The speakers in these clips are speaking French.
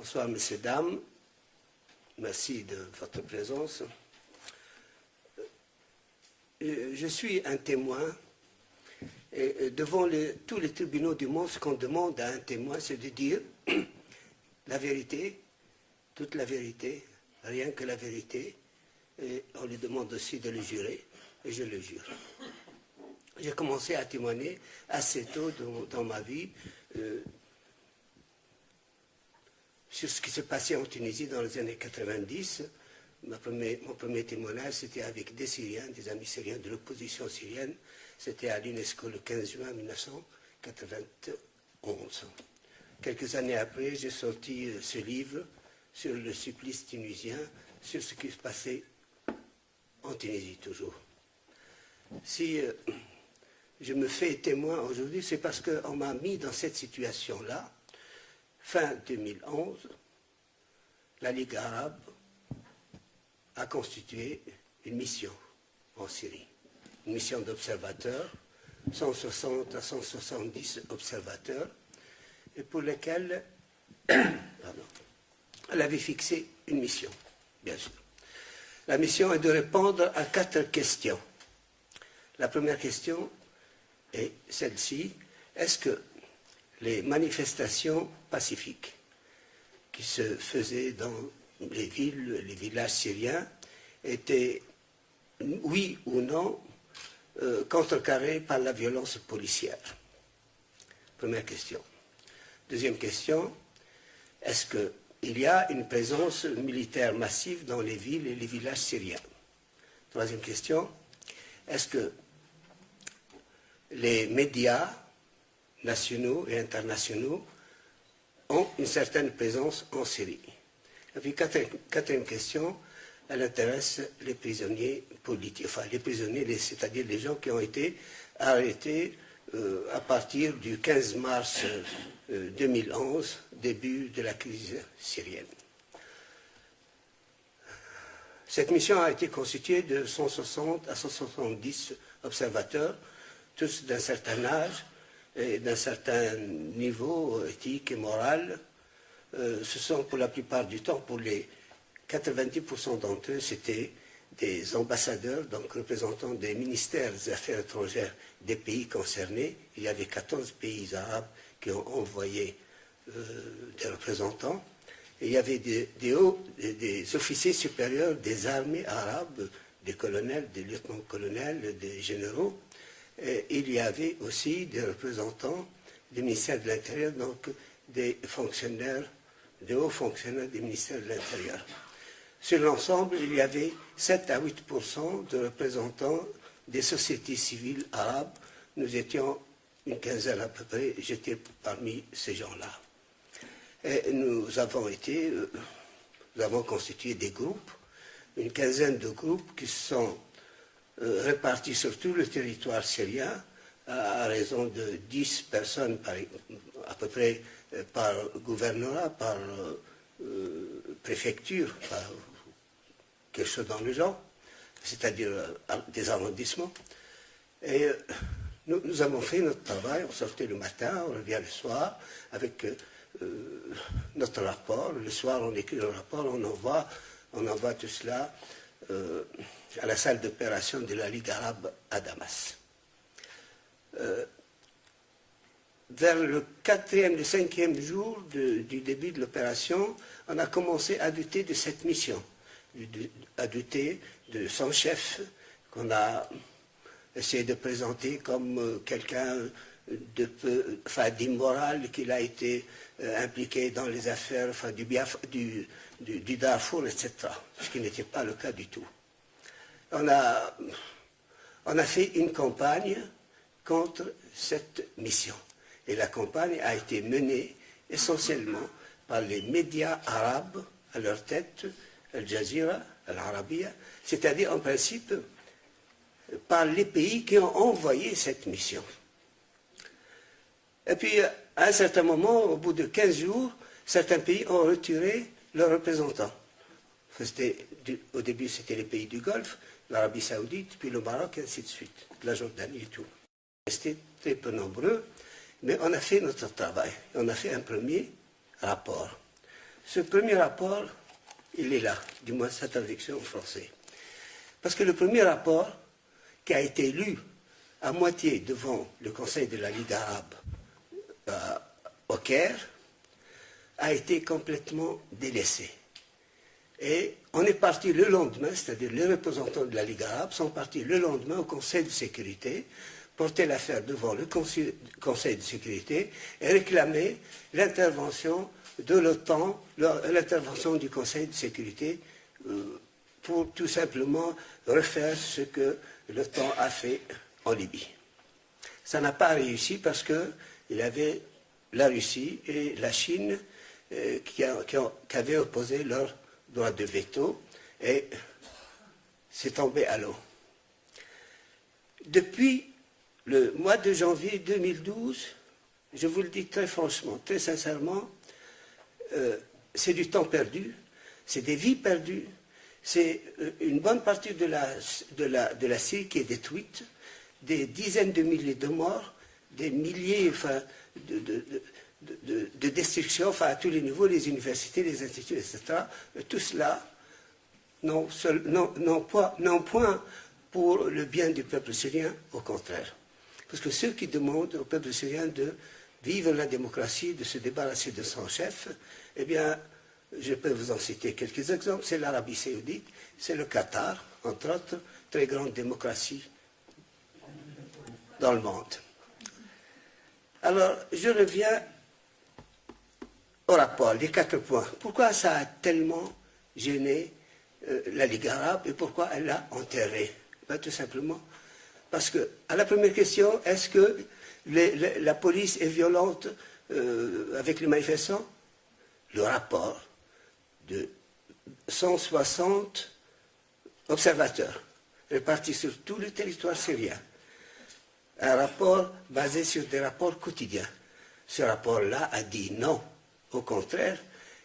Bonsoir, messieurs, dames. Merci de votre présence. Je suis un témoin. Et devant tous les tribunaux du monde, ce qu'on demande à un témoin, c'est de dire la vérité, toute la vérité, rien que la vérité. Et on lui demande aussi de le jurer, et je le jure. J'ai commencé à témoigner assez tôt dans ma vie sur ce qui se passait en Tunisie dans les années 90. Mon premier témoignage, c'était avec des Syriens, des amis syriens de l'opposition syrienne. C'était à l'UNESCO le 15 juin 1991. Quelques années après, j'ai sorti ce livre sur le supplice tunisien, sur ce qui se passait en Tunisie toujours. Si je me fais témoin aujourd'hui, c'est parce qu'on m'a mis dans cette situation-là. Fin 2011, la Ligue arabe a constitué une mission en Syrie, une mission d'observateurs, 160 à 170 observateurs, et pour lesquels elle avait fixé une mission, bien sûr. La mission est de répondre à 4 questions. La première question est celle-ci: est-ce que les manifestations pacifiques qui se faisaient dans les villes, les villages syriens, étaient, oui ou non, contrecarrées par la violence policière? Première question. Deuxième question, est-ce qu'il y a une présence militaire massive dans les villes et les villages syriens? Troisième question, est-ce que les médias nationaux et internationaux ont une certaine présence en Syrie? Et puis quatrième question, elle intéresse les prisonniers politiques, enfin les prisonniers, c'est-à-dire les gens qui ont été arrêtés à partir du 15 mars 2011, début de la crise syrienne. Cette mission a été constituée de 160 à 170 observateurs, tous d'un certain âge et d'un certain niveau éthique et moral. Ce sont pour la plupart du temps, pour les 90% d'entre eux, c'était des ambassadeurs, donc représentants des ministères des Affaires étrangères des pays concernés. Il y avait 14 pays arabes qui ont envoyé des représentants. Et il y avait des officiers supérieurs des armées arabes, des colonels, des lieutenants-colonels, des généraux. Et il y avait aussi des représentants du ministère de l'Intérieur, donc des fonctionnaires, des hauts fonctionnaires du ministère de l'Intérieur. Sur l'ensemble, il y avait 7 à 8% de représentants des sociétés civiles arabes. Nous étions une quinzaine à peu près, j'étais parmi ces gens-là. Et nous avons constitué des groupes, une quinzaine de groupes qui sont répartis sur tout le territoire syrien à raison de 10 personnes à peu près par gouvernorat, par préfecture, par quelque chose dans le genre, c'est-à-dire des arrondissements. Et nous avons fait notre travail, on sortait le matin, on revient le soir avec notre rapport. Le soir, on écrit le rapport, on envoie tout cela à la salle d'opération de la Ligue arabe à Damas. Vers le 4e, le 5e jour du début de l'opération, on a commencé à douter de cette mission, à douter de son chef, qu'on a essayé de présenter comme quelqu'un d'immoral, qu'il a été impliqué dans les affaires du Darfour, etc., ce qui n'était pas le cas du tout. On a fait une campagne contre cette mission. Et la campagne a été menée essentiellement par les médias arabes, à leur tête, Al Jazeera, Al Arabiya, c'est-à-dire en principe par les pays qui ont envoyé cette mission. Et puis, à un certain moment, au bout de 15 jours, certains pays ont retiré leurs représentants. Au début, c'était les pays du Golfe, l'Arabie Saoudite, puis le Maroc, et ainsi de suite, la Jordanie et tout. Restés très peu nombreux, mais on a fait notre travail. On a fait un premier rapport. ce premier rapport, il est là, du moins sa traduction en français. Parce que le premier rapport, qui a été lu à moitié devant le Conseil de la Ligue arabe au Caire, a été complètement délaissé. Et on est parti le lendemain, c'est-à-dire les représentants de la Ligue arabe sont partis le lendemain au Conseil de sécurité, porter l'affaire devant le Conseil de sécurité et réclamer l'intervention de l'OTAN, l'intervention du Conseil de sécurité pour tout simplement refaire ce que l'OTAN a fait en Libye. Ça n'a pas réussi parce qu'il y avait la Russie et la Chine qui avaient opposé leur droit de veto et c'est tombé à l'eau. Depuis le mois de janvier 2012, je vous le dis très franchement, très sincèrement, c'est du temps perdu, c'est des vies perdues, c'est une bonne partie de la Syrie qui est détruite, des dizaines de milliers de morts, des milliers de destructions à tous les niveaux, les universités, les instituts, etc. Tout cela non point pour le bien du peuple syrien, au contraire. Parce que ceux qui demandent au peuple syrien de vivre la démocratie, de se débarrasser de son chef, eh bien, je peux vous en citer quelques exemples. C'est l'Arabie saoudite, c'est le Qatar, entre autres, très grande démocratie dans le monde. Alors, je reviens au rapport, les 4 points. Pourquoi ça a tellement gêné la Ligue arabe et pourquoi elle l'a enterré? Ben, tout simplement parce que, à la première question, est-ce que la police est violente avec les manifestants? Le rapport de 160 observateurs répartis sur tout le territoire syrien, un rapport basé sur des rapports quotidiens. Ce rapport-là a dit non, au contraire.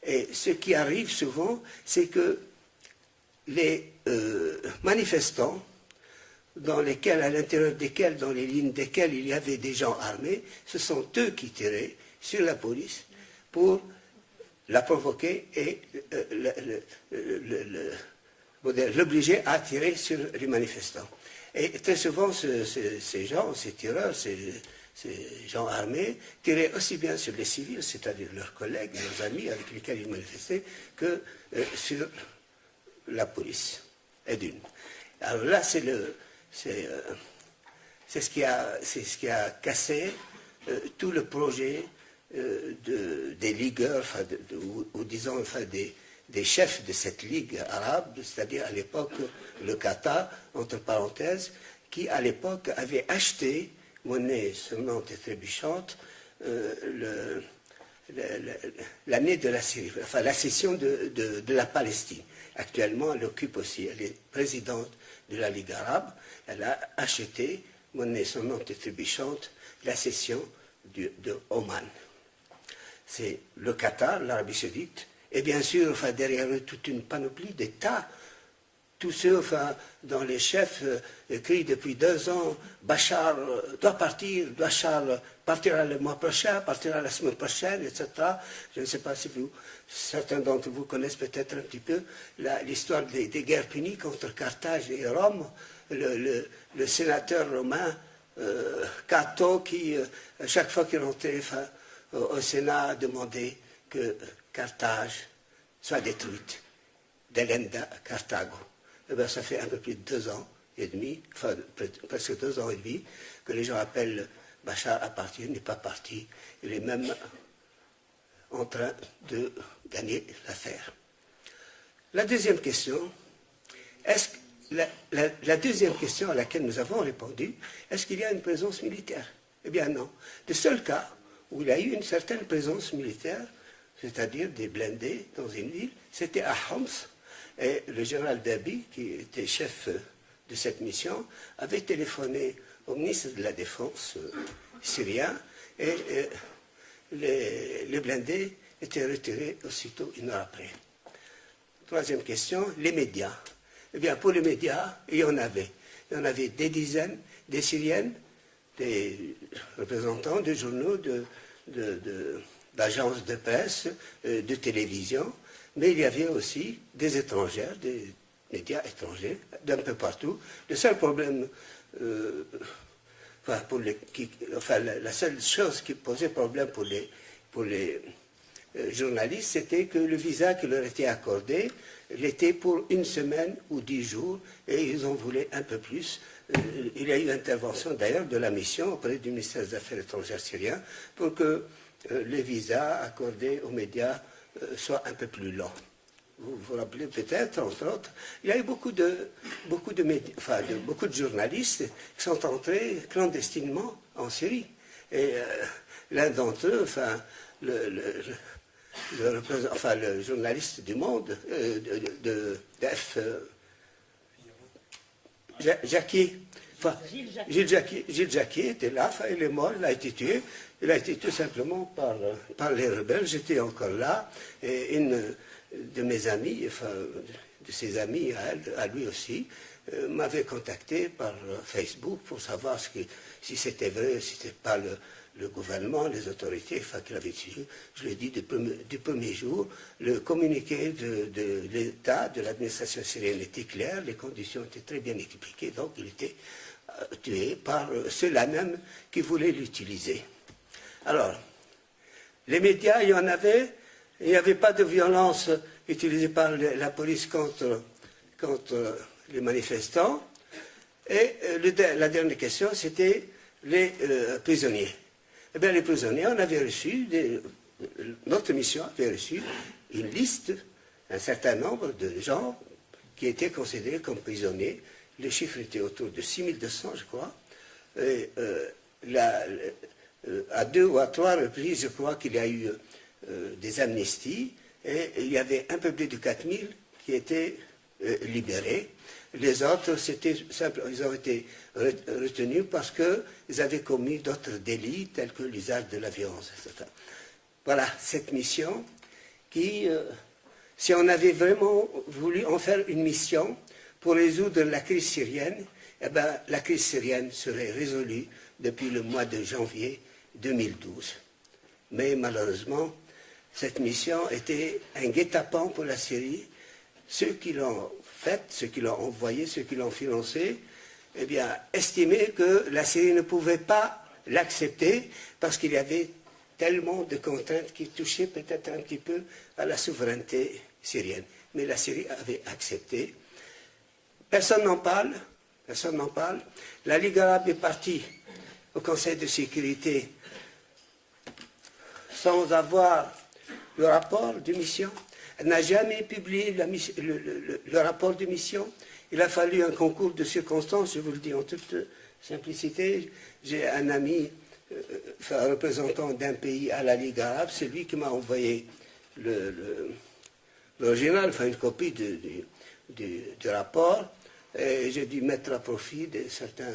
Et ce qui arrive souvent, c'est que les manifestants, à l'intérieur desquels, dans les lignes desquelles il y avait des gens armés, ce sont eux qui tiraient sur la police pour la provoquer et l'obliger à tirer sur les manifestants. Et très souvent, ces gens, ces tireurs, ces gens armés, tiraient aussi bien sur les civils, c'est-à-dire leurs collègues, leurs amis avec lesquels ils manifestaient, que sur la police. Et d'une. Alors là, c'est ce qui a cassé tout le projet des ligueurs, ou disons, des chefs de cette ligue arabe, c'est-à-dire à l'époque le Qatar, entre parenthèses, qui à l'époque avait acheté, monnaie sonnante et trébuchante, l'année de la Syrie, enfin la cession de la Palestine. Actuellement, elle occupe aussi, elle est présidente de la Ligue arabe, elle a acheté, monnaie sonnante et trébuchante, la cession de Oman. C'est le Qatar, l'Arabie saoudite, et bien sûr, derrière eux, toute une panoplie d'États. Tous ceux dont les chefs crient depuis 2 ans, Bachar doit partir, Bachar partira le mois prochain, partira la semaine prochaine, etc. Je ne sais pas si certains d'entre vous connaissent peut-être un petit peu l'histoire des guerres punies contre Carthage et Rome. Le sénateur romain Cato, qui, à chaque fois qu'il rentrait au Sénat, a demandé que Carthage soit détruite, Delenda à Carthago. Eh bien, ça fait un peu plus de 2 ans et demi, enfin presque 2 ans et demi, que les gens appellent Bachar à partir, n'est pas parti. Il est même en train de gagner l'affaire. La deuxième question, la deuxième question à laquelle nous avons répondu, est-ce qu'il y a une présence militaire? Eh bien non. Le seul cas où il y a eu une certaine présence militaire, c'est-à-dire des blindés dans une ville, c'était à Homs. Et le général Derby, qui était chef de cette mission, avait téléphoné au ministre de la Défense syrien et les blindés étaient retirés aussitôt 1 heure après. Troisième question, les médias. Eh bien, pour les médias, il y en avait. Il y en avait des dizaines, des Syriennes, des représentants de journaux, de d'agences de presse, de télévision, mais il y avait aussi des étrangères, des médias étrangers, d'un peu partout. Le seul problème, la seule chose qui posait problème pour les journalistes, c'était que le visa qui leur était accordé l'était pour 1 semaine ou 10 jours, et ils en voulaient un peu plus. Il y a eu intervention d'ailleurs de la mission auprès du ministère des Affaires étrangères syrien pour que les visas accordés aux médias soient un peu plus longs. Vous vous rappelez peut-être, entre autres, il y a eu beaucoup de journalistes qui sont entrés clandestinement en Syrie. Et l'un d'entre eux, le journaliste du Monde, Jacquier, Gilles Jacquier était là, il est mort, il a été tué. Il a été tout simplement par les rebelles. J'étais encore là, et une de mes amies, de ses amis à lui aussi, m'avait contacté par Facebook pour savoir si c'était vrai, si c'était pas le gouvernement, les autorités, qu'il avait tué. Je lui ai dit du premier jour, le communiqué de l'État, de l'administration syrienne était clair, les conditions étaient très bien expliquées, donc il était tué par ceux-là même qui voulaient l'utiliser. Alors, les médias, il y en avait, il n'y avait pas de violence utilisée par la police contre les manifestants. Et la dernière question, c'était les prisonniers. Eh bien, les prisonniers, on avait reçu, notre mission avait reçu une liste, un certain nombre de gens qui étaient considérés comme prisonniers. Les chiffres étaient autour de 6200, je crois. Et, à 2 ou à 3 reprises, je crois qu'il y a eu des amnisties, et il y avait un peu plus de 4000 qui étaient libérés. Les autres, c'était simple, ils ont été retenus parce qu'ils avaient commis d'autres délits, tels que l'usage de la violence, etc. Voilà, cette mission qui, si on avait vraiment voulu en faire une mission pour résoudre la crise syrienne, eh bien, la crise syrienne serait résolue depuis le mois de janvier 2012. Mais malheureusement, cette mission était un guet-apens pour la Syrie. Ceux qui l'ont faite, ceux qui l'ont envoyée, ceux qui l'ont financée, eh bien, estimaient que la Syrie ne pouvait pas l'accepter parce qu'il y avait tellement de contraintes qui touchaient peut-être un petit peu à la souveraineté syrienne. Mais la Syrie avait accepté. Personne n'en parle. Personne n'en parle. La Ligue arabe est partie au Conseil de sécurité sans avoir le rapport de mission. Elle n'a jamais publié le rapport de mission. Il a fallu un concours de circonstances, je vous le dis en toute simplicité. J'ai un ami, un représentant d'un pays à la Ligue arabe, c'est lui qui m'a envoyé l'original, une copie du rapport. Et j'ai dû mettre à profit de certains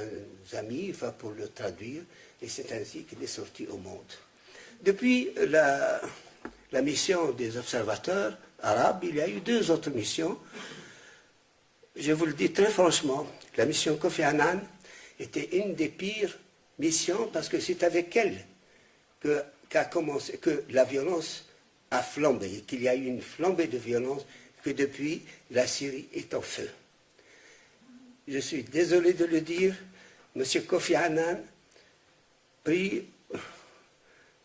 amis pour le traduire, et c'est ainsi qu'il est sorti au monde. Depuis la mission des observateurs arabes, il y a eu 2 autres missions. Je vous le dis très franchement, la mission Kofi Annan était une des pires missions parce que c'est avec elle qu'a commencé, que la violence a flambé, qu'il y a eu une flambée de violence, que depuis la Syrie est en feu. Je suis désolé de le dire, M. Kofi Annan, prix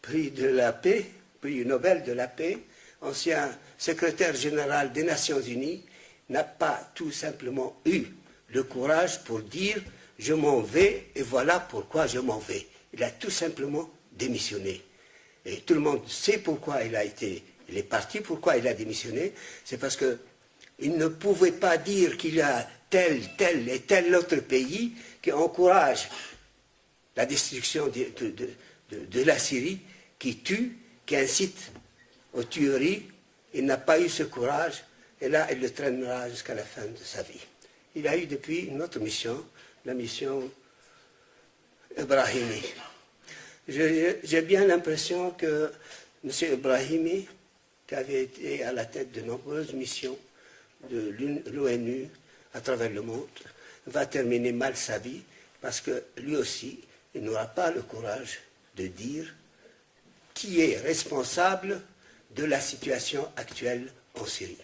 de la paix, prix Nobel de la paix, ancien secrétaire général des Nations Unies, n'a pas tout simplement eu le courage pour dire « je m'en vais et voilà pourquoi je m'en vais ». Il a tout simplement démissionné. Et tout le monde sait pourquoi il est parti, pourquoi il a démissionné. C'est parce qu'il ne pouvait pas dire qu'il y a tel et tel autre pays qui encourage la destruction de la Syrie, qui tue, qui incite aux tueries. Il n'a pas eu ce courage, et là, il le traînera jusqu'à la fin de sa vie. Il a eu depuis une autre mission, la mission Ebrahimi. J'ai bien l'impression que M. Ebrahimi, qui avait été à la tête de nombreuses missions de l'ONU à travers le monde, va terminer mal sa vie, parce que lui aussi, il n'aura pas le courage de dire qui est responsable de la situation actuelle en Syrie.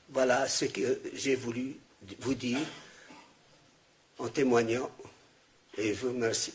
Voilà ce que j'ai voulu vous dire en témoignant et je vous remercie.